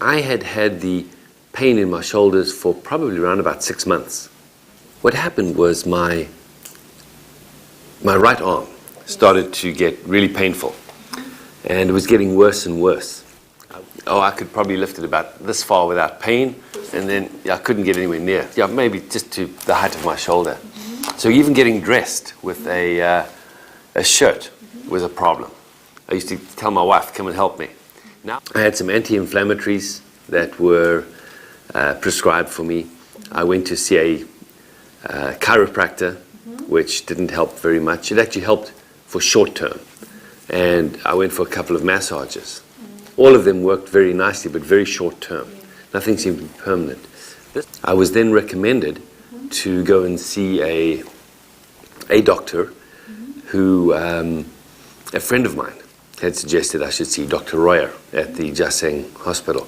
I had had the pain in my shoulders for probably around about 6 months. What happened was my right arm started to get really painful, and it was getting worse and worse. Oh, I could probably lift it about this far without pain, and then I couldn't get anywhere near. Yeah, maybe just to the height of my shoulder. So even getting dressed with a shirt was a problem. I used to tell my wife, come and help me. Now I had some anti-inflammatories that were prescribed for me. I went to see a chiropractor, which didn't help very much. It actually helped for short term. And I went for a couple of massages. All of them worked very nicely, but very short term. Nothing seemed to be permanent. I was then recommended to go and see a doctor who, a friend of mine had suggested I should see Dr. Royer at the JASENG hospital.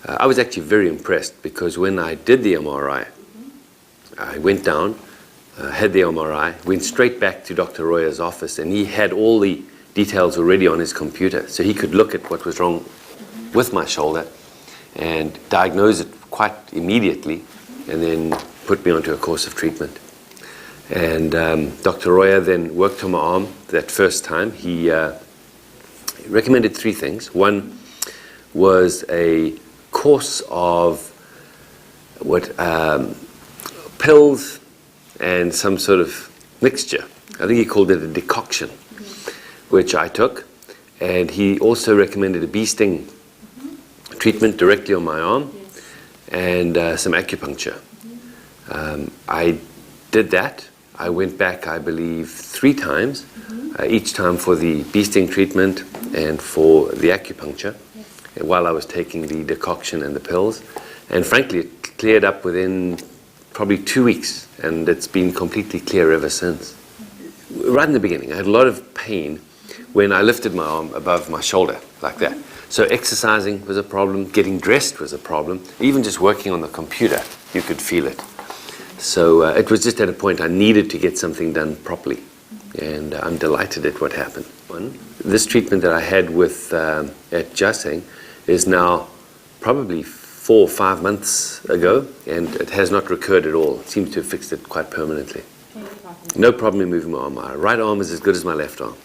I was actually very impressed because when I did the MRI, I went down, had the MRI, went straight back to Dr. Royer's office, and he had all the details already on his computer, so he could look at what was wrong with my shoulder and diagnose it quite immediately, and then put me onto a course of treatment. And Dr. Royer then worked on my arm that first time. He recommended 3 things. One was a course of pills and some sort of mixture. I think he called it a decoction, which I took. And he also recommended a bee sting treatment directly on my arm and some acupuncture. I did that. I went back, I believe, 3 times, each time for the bee sting treatment and for the acupuncture, while I was taking the decoction and the pills. And frankly, it cleared up within probably 2 weeks, and it's been completely clear ever since. Right in the beginning, I had a lot of pain when I lifted my arm above my shoulder, like that. So exercising was a problem, getting dressed was a problem, even just working on the computer, you could feel it. So it was just at a point I needed to get something done properly, and I'm delighted at what happened. This treatment that I had with at JASENG is now probably 4 or 5 months ago, and it has not recurred at all. It seems to have fixed it quite permanently. No problem in moving my arm. My right arm is as good as my left arm.